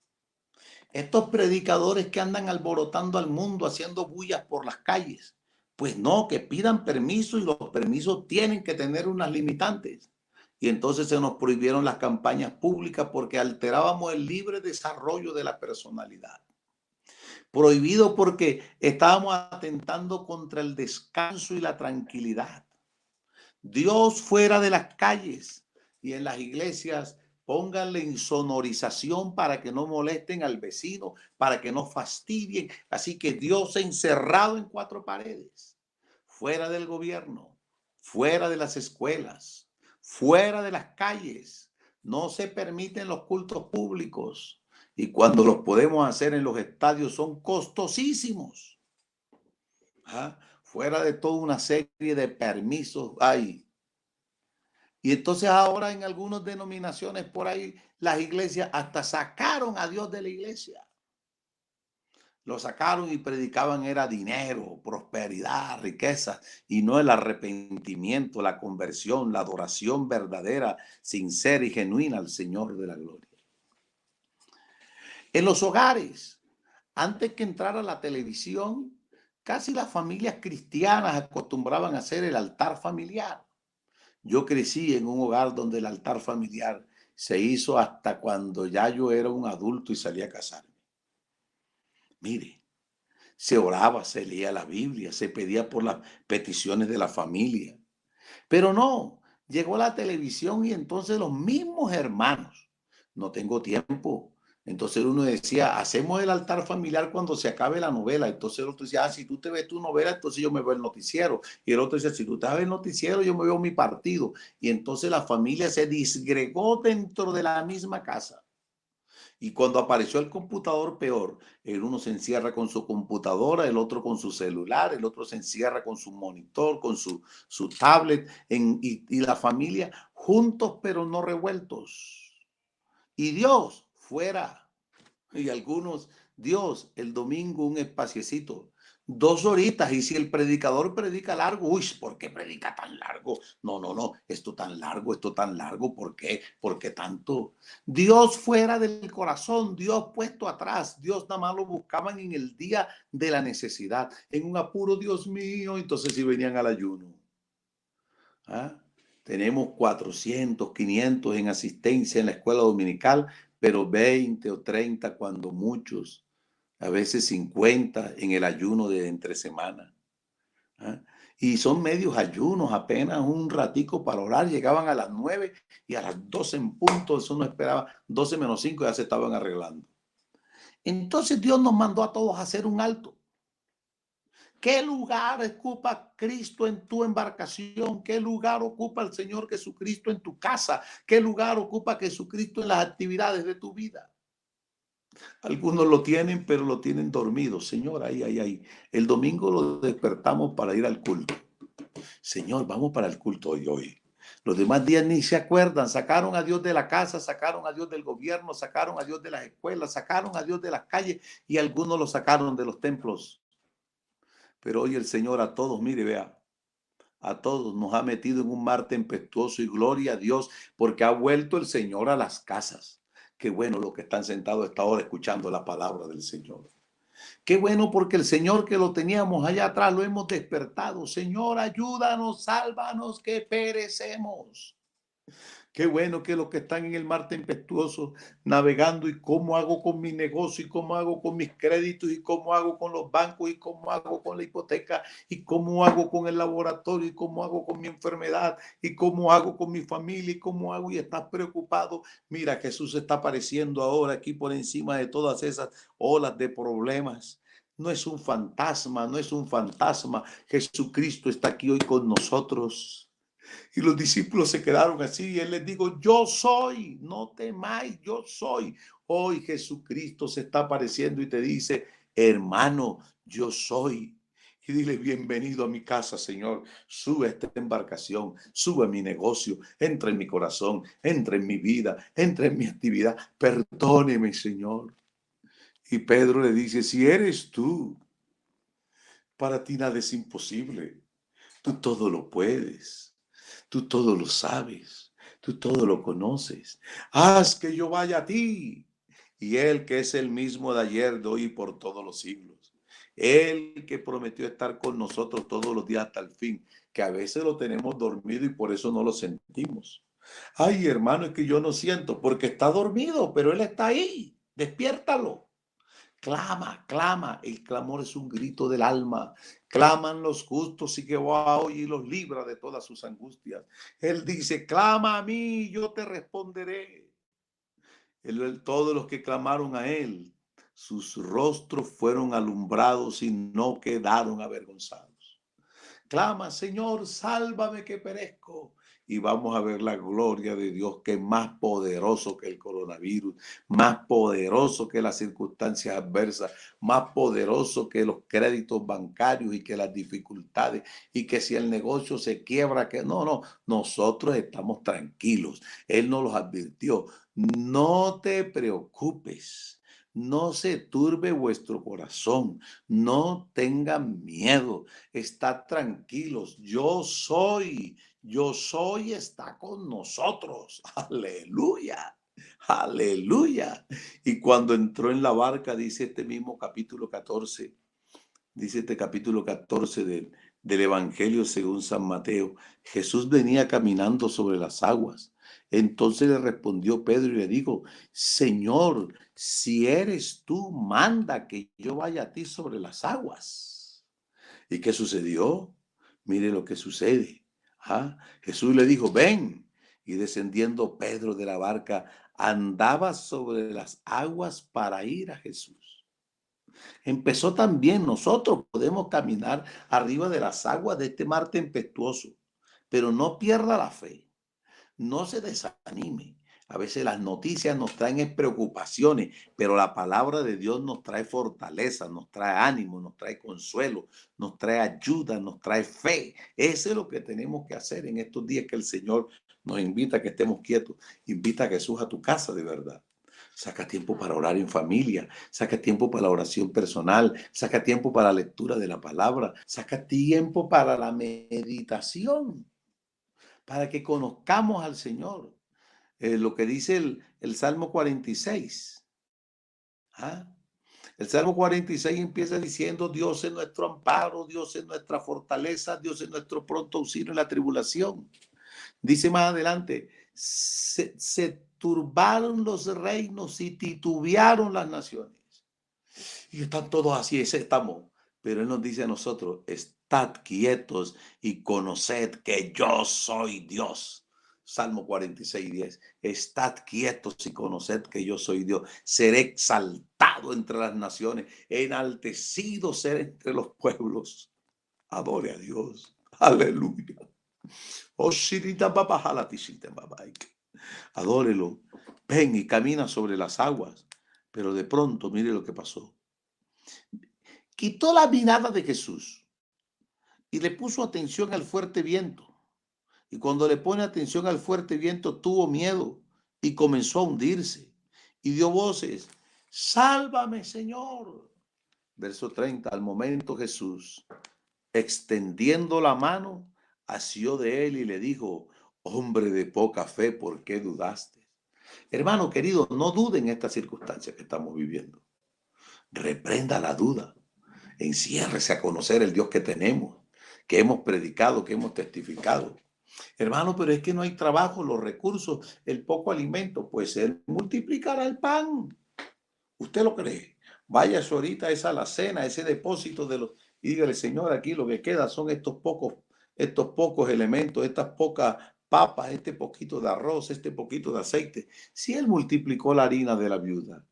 Estos predicadores que andan alborotando al mundo, haciendo bullas por las calles, pues no, que pidan permiso y los permisos tienen que tener unas limitantes. Y entonces se nos prohibieron las campañas públicas porque alterábamos el libre desarrollo de la personalidad. Prohibido porque estábamos atentando contra el descanso y la tranquilidad. Dios fuera de las calles y en las iglesias pónganle insonorización para que no molesten al vecino, para que no fastidien. Así que Dios encerrado en cuatro paredes, fuera del gobierno, fuera de las escuelas, fuera de las calles. No se permiten los cultos públicos y cuando los podemos hacer en los estadios son costosísimos. ¿Ah? Fuera de toda una serie de permisos hay. Y entonces ahora en algunas denominaciones por ahí, las iglesias hasta sacaron a Dios de la iglesia. Lo sacaron y predicaban era dinero, prosperidad, riqueza, y no el arrepentimiento, la conversión, la adoración verdadera, sincera y genuina al Señor de la gloria. En los hogares, antes que entrara la televisión, casi las familias cristianas acostumbraban a hacer el altar familiar. Yo crecí en un hogar donde el altar familiar se hizo hasta cuando ya yo era un adulto y salí a casarme. Mire, se oraba, se leía la Biblia, se pedía por las peticiones de la familia. Pero no, llegó la televisión y entonces los mismos hermanos, no tengo tiempo. Entonces uno decía, hacemos el altar familiar cuando se acabe la novela. Entonces el otro decía, si tú te ves tu novela, entonces yo me veo el noticiero. Y el otro decía, si tú te ves el noticiero, yo me veo mi partido. Y entonces la familia se disgregó dentro de la misma casa. Y cuando apareció el computador, peor. El uno se encierra con su computadora, el otro con su celular, el otro se encierra con su monitor, con su tablet, y la familia juntos pero no revueltos. Y Dios fuera. Y algunos, Dios, el domingo un espaciecito, 2 horitas. Y si el predicador predica largo, uy, ¿por qué predica tan largo? No, no, no, esto tan largo, ¿por qué? ¿Por qué tanto? Dios fuera del corazón, Dios puesto atrás, Dios nada más lo buscaban en el día de la necesidad, en un apuro, Dios mío, entonces si venían al ayuno. ¿Ah? Tenemos 400, 500 en asistencia en la escuela dominical, pero 20 o 30 cuando muchos, a veces 50 en el ayuno de entre semana. ¿Ah? Y son medios ayunos, apenas un ratico para orar, llegaban a las 9 y a las 12 en punto, eso no esperaba, 12 menos 5 ya se estaban arreglando. Entonces Dios nos mandó a todos a hacer un alto. ¿Qué lugar ocupa Cristo en tu embarcación? ¿Qué lugar ocupa el Señor Jesucristo en tu casa? ¿Qué lugar ocupa Jesucristo en las actividades de tu vida? Algunos lo tienen, pero lo tienen dormido. Señor, ahí. El domingo lo despertamos para ir al culto. Señor, vamos para el culto hoy. Los demás días ni se acuerdan. Sacaron a Dios de la casa, sacaron a Dios del gobierno, sacaron a Dios de las escuelas, sacaron a Dios de las calles y algunos lo sacaron de los templos. Pero hoy el Señor a todos, mire, vea, a todos nos ha metido en un mar tempestuoso y gloria a Dios porque ha vuelto el Señor a las casas. Qué bueno los que están sentados a esta hora escuchando la palabra del Señor. Qué bueno porque el Señor que lo teníamos allá atrás lo hemos despertado. Señor, ayúdanos, sálvanos que perecemos. Qué bueno que los que están en el mar tempestuoso navegando y cómo hago con mi negocio y cómo hago con mis créditos y cómo hago con los bancos y cómo hago con la hipoteca y cómo hago con el laboratorio y cómo hago con mi enfermedad y cómo hago con mi familia y cómo hago y estás preocupado. Mira, Jesús está apareciendo ahora aquí por encima de todas esas olas de problemas. No es un fantasma, no es un fantasma. Jesucristo está aquí hoy con nosotros. Y los discípulos se quedaron así y él les dijo, yo soy, no temáis, yo soy. Hoy Jesucristo se está apareciendo y te dice, hermano, yo soy. Y dile, bienvenido a mi casa, Señor. Sube a esta embarcación, sube a mi negocio, entra en mi corazón, entra en mi vida, entra en mi actividad. Perdóneme, Señor. Y Pedro le dice, si eres tú, para ti nada es imposible. Tú todo lo puedes. Tú todo lo sabes, tú todo lo conoces. Haz que yo vaya a ti. Y Él que es el mismo de ayer, de hoy y por todos los siglos. Él que prometió estar con nosotros todos los días hasta el fin, que a veces lo tenemos dormido y por eso no lo sentimos. Ay, hermano, es que yo no siento porque está dormido, pero Él está ahí. Despiértalo. Clama, clama. El clamor es un grito del alma. Claman los justos y Jehová oye y los libra de todas sus angustias. Él dice, clama a mí, yo te responderé. Todos los que clamaron a él, sus rostros fueron alumbrados y no quedaron avergonzados. Clama, Señor, sálvame que perezco. Y vamos a ver la gloria de Dios que es más poderoso que el coronavirus, más poderoso que las circunstancias adversas, más poderoso que los créditos bancarios y que las dificultades y que si el negocio se quiebra, que no, nosotros estamos tranquilos. Él nos los advirtió. No te preocupes. No se turbe vuestro corazón, no tengan miedo, estad tranquilos, yo soy, está con nosotros. Aleluya, aleluya. Y cuando entró en la barca, dice este mismo capítulo 14, dice este capítulo 14 del Evangelio según San Mateo, Jesús venía caminando sobre las aguas. Entonces le respondió Pedro y le dijo, Señor, si eres tú, manda que yo vaya a ti sobre las aguas. ¿Y qué sucedió? Mire lo que sucede. Jesús le dijo, ven. Y descendiendo Pedro de la barca, andaba sobre las aguas para ir a Jesús. Empezó también, nosotros podemos caminar arriba de las aguas de este mar tempestuoso, pero no pierda la fe, no se desanime. A veces las noticias nos traen preocupaciones, pero la palabra de Dios nos trae fortaleza, nos trae ánimo, nos trae consuelo, nos trae ayuda, nos trae fe. Eso es lo que tenemos que hacer en estos días que el Señor nos invita a que estemos quietos. Invita a Jesús a tu casa de verdad. Saca tiempo para orar en familia, saca tiempo para la oración personal, saca tiempo para la lectura de la palabra, saca tiempo para la meditación, para que conozcamos al Señor. Lo que dice el Salmo 46. ¿Ah? El Salmo 46 empieza diciendo, Dios es nuestro amparo, Dios es nuestra fortaleza, Dios es nuestro pronto auxilio en la tribulación. Dice más adelante, se turbaron los reinos y titubearon las naciones. Y están todos así, ese estamos. Pero Él nos dice a nosotros, estad quietos y conoced que yo soy Dios. Salmo 46:10. Estad quietos y conoced que yo soy Dios. Seré exaltado entre las naciones, enaltecido ser entre los pueblos. Adore a Dios. Aleluya. Oh, shirita babajala tisita babaike. Adórelo. Ven y camina sobre las aguas. Pero de pronto, mire lo que pasó. Quitó la mirada de Jesús y le puso atención al fuerte viento. Y cuando le pone atención al fuerte viento, tuvo miedo y comenzó a hundirse. Y dio voces, sálvame, Señor. Verso 30, al momento Jesús, extendiendo la mano, asió de él y le dijo, hombre de poca fe, ¿por qué dudaste? Hermano querido, no dude en esta circunstancia que estamos viviendo. Reprenda la duda. Enciérrese a conocer el Dios que tenemos, que hemos predicado, que hemos testificado. Hermano, pero es que no hay trabajo, los recursos, el poco alimento, pues Él multiplicará el pan. ¿Usted lo cree? Vaya ahorita a esa alacena, ese depósito de los, y dígale, Señor, aquí lo que queda son estos pocos elementos, estas pocas papas, este poquito de arroz, este poquito de aceite. Si Él multiplicó la harina de la viuda,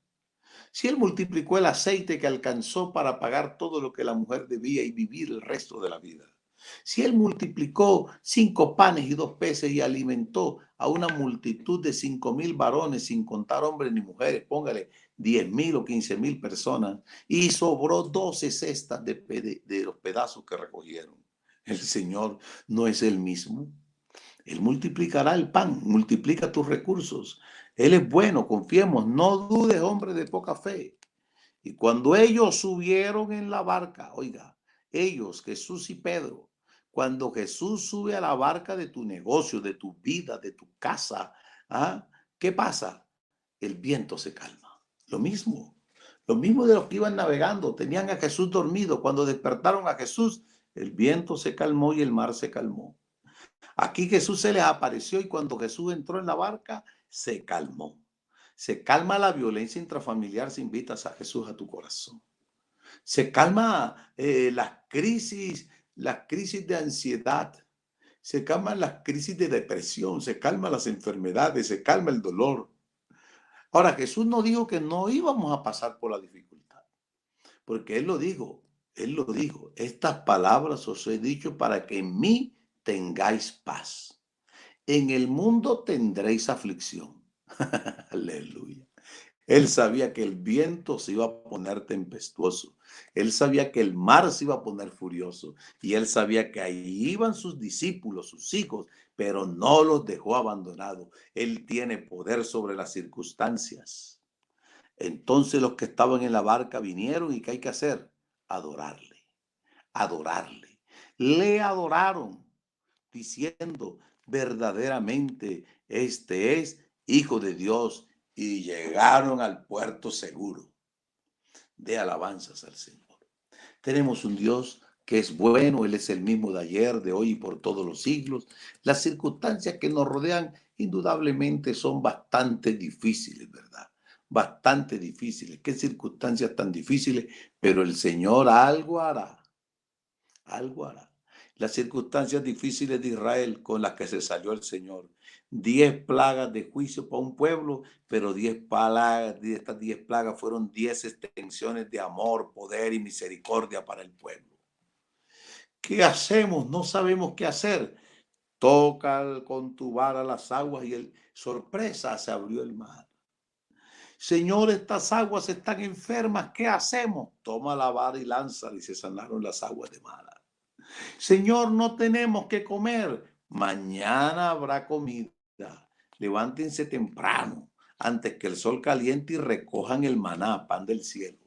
si Él multiplicó el aceite que alcanzó para pagar todo lo que la mujer debía y vivir el resto de la vida. Si Él multiplicó 5 panes y 2 peces y alimentó a una multitud de 5,000 varones, sin contar hombres ni mujeres, póngale 10,000 o 15,000 personas, y sobró 12 cestas de los pedazos que recogieron. El Señor no es el mismo. Él multiplicará el pan, multiplica tus recursos. Él es bueno, confiemos, no dudes, hombre de poca fe. Y cuando ellos subieron en la barca, oiga, ellos, Jesús y Pedro, cuando Jesús sube a la barca de tu negocio, de tu vida, de tu casa, ¿ah? ¿Qué pasa? El viento se calma. Lo mismo de los que iban navegando, tenían a Jesús dormido. Cuando despertaron a Jesús, el viento se calmó y el mar se calmó. Aquí Jesús se les apareció y cuando Jesús entró en la barca, se calmó. Se calma la violencia intrafamiliar si invitas a Jesús a tu corazón. Se calma las crisis de ansiedad. Se calman las crisis de depresión. Se calman las enfermedades. Se calma el dolor. Ahora, Jesús no dijo que no íbamos a pasar por la dificultad. Porque Él lo dijo. Él lo dijo. Estas palabras os he dicho para que en mí tengáis paz. En el mundo tendréis aflicción. Aleluya. Él sabía que el viento se iba a poner tempestuoso. Él sabía que el mar se iba a poner furioso. Y él sabía que ahí iban sus discípulos, sus hijos, pero no los dejó abandonados. Él tiene poder sobre las circunstancias. Entonces los que estaban en la barca vinieron y ¿qué hay que hacer? Adorarle, adorarle. Le adoraron diciendo, verdaderamente este es Hijo de Dios, y llegaron al puerto seguro. De alabanzas al Señor. Tenemos un Dios que es bueno, Él es el mismo de ayer, de hoy y por todos los siglos. Las circunstancias que nos rodean indudablemente son bastante difíciles, ¿verdad? Bastante difíciles. Qué circunstancias tan difíciles, pero el Señor algo hará, algo hará. Las circunstancias difíciles de Israel con las que se salió el Señor. 10 plagas de juicio para un pueblo, pero 10 plagas, de estas 10 plagas fueron 10 extensiones de amor, poder y misericordia para el pueblo. ¿Qué hacemos? No sabemos qué hacer. Toca con tu vara las aguas y sorpresa, se abrió el mar. Señor, estas aguas están enfermas, ¿qué hacemos? Toma la vara y lánzala y se sanaron las aguas de Mara. Señor, no tenemos que comer. Mañana habrá comida. Levántense temprano, antes que el sol caliente y recojan el maná, pan del cielo.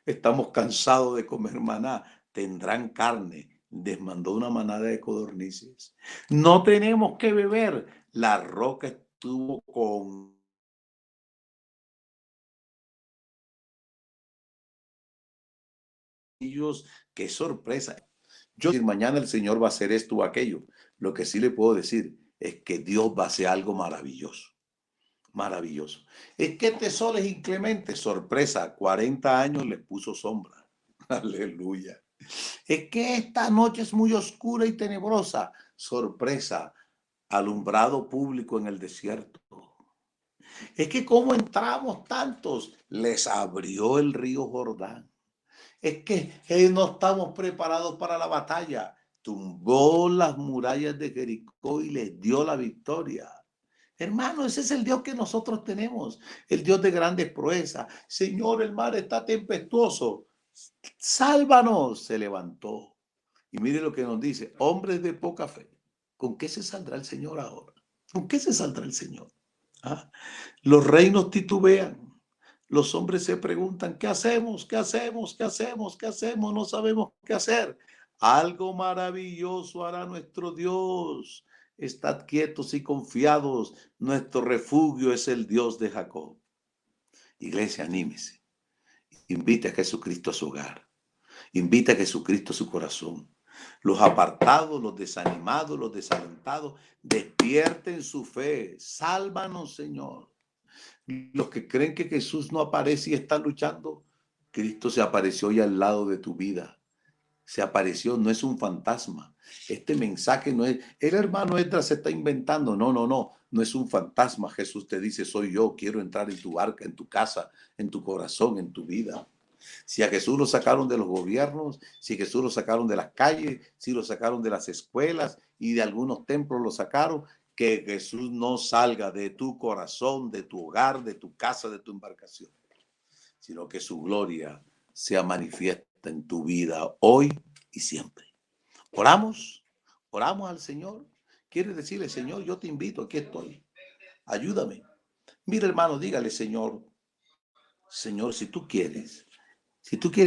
Estamos cansados de comer maná. Tendrán carne. Les mandó una manada de codornices. No tenemos que beber. La roca estuvo con ellos. Qué sorpresa. Yo decir, mañana el Señor va a hacer esto o aquello. Lo que sí le puedo decir es que Dios va a hacer algo maravilloso. Maravilloso. Es que este sol es inclemente. Sorpresa, 40 años le puso sombra. Aleluya. Es que esta noche es muy oscura y tenebrosa. Sorpresa, alumbrado público en el desierto. Es que como entramos tantos, les abrió el río Jordán. Es que no estamos preparados para la batalla. Tumbó las murallas de Jericó y les dio la victoria. Hermano, ese es el Dios que nosotros tenemos, el Dios de grandes proezas. Señor, el mar está tempestuoso. Sálvanos, se levantó. Y mire lo que nos dice, hombres de poca fe. ¿Con qué se saldrá el Señor ahora? ¿Con qué se saldrá el Señor? ¿Ah? Los reinos titubean. Los hombres se preguntan, ¿qué hacemos? ¿Qué hacemos? ¿Qué hacemos? ¿Qué hacemos? No sabemos qué hacer. Algo maravilloso hará nuestro Dios. Estad quietos y confiados. Nuestro refugio es el Dios de Jacob. Iglesia, anímese. Invite a Jesucristo a su hogar. Invita a Jesucristo a su corazón. Los apartados, los desanimados, los desalentados, despierten su fe. Sálvanos, Señor. Los que creen que Jesús no aparece y están luchando, Cristo se apareció hoy al lado de tu vida. Se apareció, no es un fantasma. Este mensaje no es, el hermano Esdras se está inventando. No, no, no, no es un fantasma. Jesús te dice, soy yo, quiero entrar en tu barca, en tu casa, en tu corazón, en tu vida. Si a Jesús lo sacaron de los gobiernos, si Jesús lo sacaron de las calles, si lo sacaron de las escuelas y de algunos templos lo sacaron, que Jesús no salga de tu corazón, de tu hogar, de tu casa, de tu embarcación, sino que su gloria sea manifiesta en tu vida hoy y siempre. Oramos, oramos al Señor. Quiere decirle, Señor, yo te invito, aquí estoy. Ayúdame. Mira, hermano, dígale, Señor, Señor, si tú quieres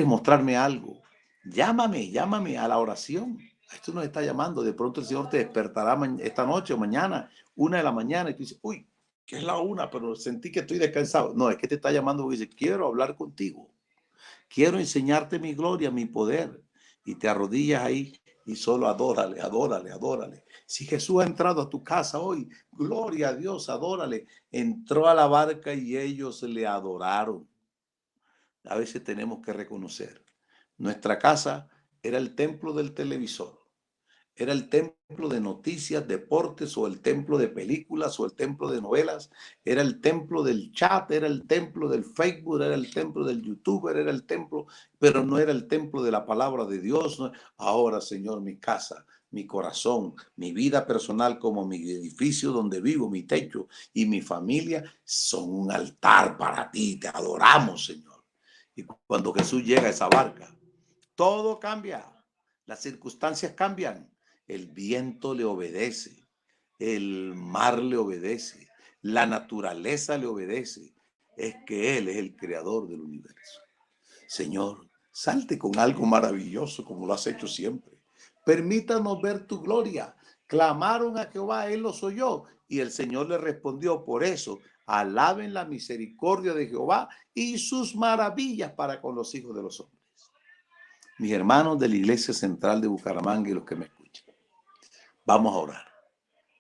mostrarme algo, llámame a la oración. Esto nos está llamando. De pronto el Señor te despertará esta noche o mañana, 1 de la mañana, y tú dices, uy, que es la 1, pero sentí que estoy descansado. No, es que te está llamando porque dice, quiero hablar contigo. Quiero enseñarte mi gloria, mi poder. Y te arrodillas ahí y solo adórale, adórale, adórale. Si Jesús ha entrado a tu casa hoy, gloria a Dios, adórale. Entró a la barca y ellos le adoraron. A veces tenemos que reconocer, nuestra casa era el templo del televisor, era el templo de noticias, deportes, o el templo de películas, o el templo de novelas, era el templo del chat, era el templo del Facebook, era el templo del youtuber, era el templo, pero no era el templo de la palabra de Dios. No. Ahora, Señor, mi casa, mi corazón, mi vida personal, como mi edificio donde vivo, mi techo y mi familia son un altar para ti. Te adoramos, Señor. Y cuando Jesús llega a esa barca, todo cambia, las circunstancias cambian, el viento le obedece, el mar le obedece, la naturaleza le obedece. Es que Él es el creador del universo. Señor, salte con algo maravilloso como lo has hecho siempre. Permítanos ver tu gloria. Clamaron a Jehová, Él los oyó. Y el Señor le respondió, por eso, alaben la misericordia de Jehová y sus maravillas para con los hijos de los hombres. Mis hermanos de la Iglesia Central de Bucaramanga y los que me escuchan, vamos a orar.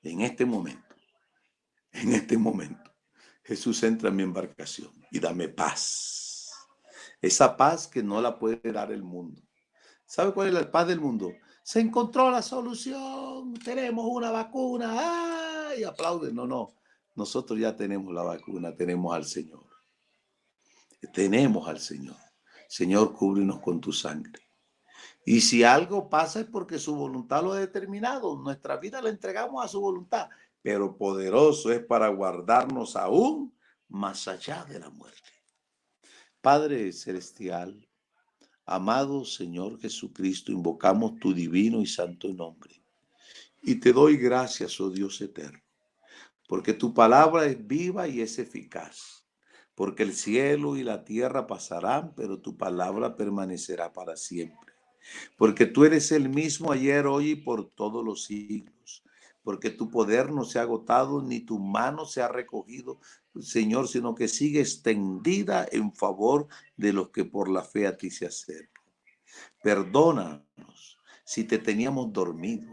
En este momento, Jesús entra en mi embarcación y dame paz. Esa paz que no la puede dar el mundo. ¿Sabe cuál es la paz del mundo? Se encontró la solución, tenemos una vacuna, ¡ay! Aplauden. No, no, nosotros ya tenemos la vacuna, tenemos al Señor. Tenemos al Señor. Señor, cúbrenos con tu sangre. Y si algo pasa es porque su voluntad lo ha determinado. Nuestra vida la entregamos a su voluntad, pero poderoso es para guardarnos aún más allá de la muerte. Padre celestial, amado Señor Jesucristo, invocamos tu divino y santo nombre. Y te doy gracias, oh Dios eterno, porque tu palabra es viva y es eficaz. Porque el cielo y la tierra pasarán, pero tu palabra permanecerá para siempre. Porque tú eres el mismo ayer, hoy y por todos los siglos. Porque tu poder no se ha agotado, ni tu mano se ha recogido, Señor, sino que sigue extendida en favor de los que por la fe a ti se acercan. Perdónanos si te teníamos dormido,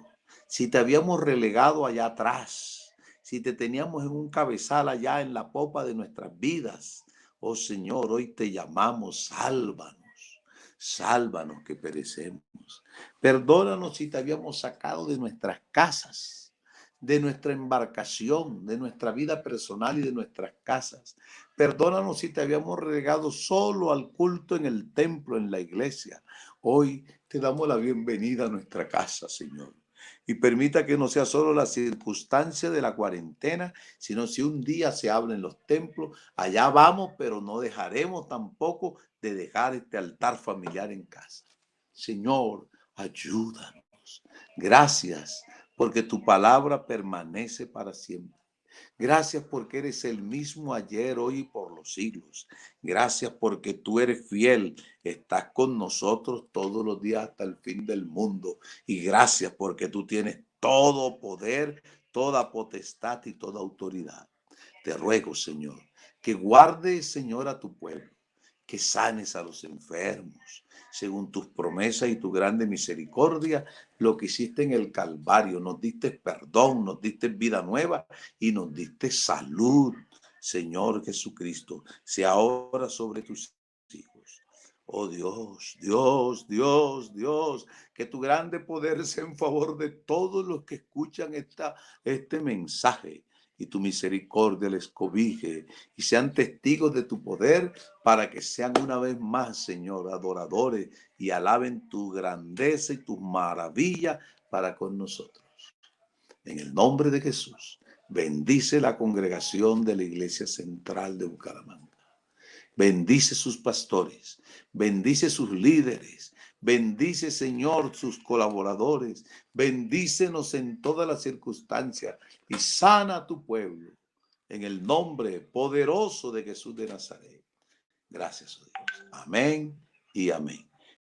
si te habíamos relegado allá atrás, si te teníamos en un cabezal allá en la popa de nuestras vidas. Oh Señor, hoy te llamamos, sálvanos. Sálvanos que perecemos. Perdónanos si te habíamos sacado de nuestras casas, de nuestra embarcación, de nuestra vida personal y de nuestras casas. Perdónanos si te habíamos relegado solo al culto en el templo, en la iglesia. Hoy te damos la bienvenida a nuestra casa, Señor. Y permita que no sea solo la circunstancia de la cuarentena, sino si un día se habla en los templos, allá vamos, pero no dejaremos tampoco de dejar este altar familiar en casa. Señor, ayúdanos. Gracias, porque tu palabra permanece para siempre. Gracias porque eres el mismo ayer, hoy y por los siglos. Gracias porque tú eres fiel, estás con nosotros todos los días hasta el fin del mundo. Y gracias porque tú tienes todo poder, toda potestad y toda autoridad. Te ruego, Señor, que guardes, Señor, a tu pueblo, que sanes a los enfermos, según tus promesas y tu grande misericordia, lo que hiciste en el Calvario. Nos diste perdón, nos diste vida nueva y nos diste salud. Señor Jesucristo, sea ahora sobre tus hijos. Oh Dios, Dios, Dios, Dios, que tu grande poder sea en favor de todos los que escuchan este mensaje y tu misericordia les cobije y sean testigos de tu poder para que sean una vez más, Señor, adoradores y alaben tu grandeza y tus maravillas para con nosotros. En el nombre de Jesús, bendice la congregación de la Iglesia Central de Bucaramanga. Bendice sus pastores, bendice sus líderes, bendice, Señor, sus colaboradores, bendícenos en todas las circunstancias y sana a tu pueblo en el nombre poderoso de Jesús de Nazaret. Gracias, oh Dios. Amén y amén.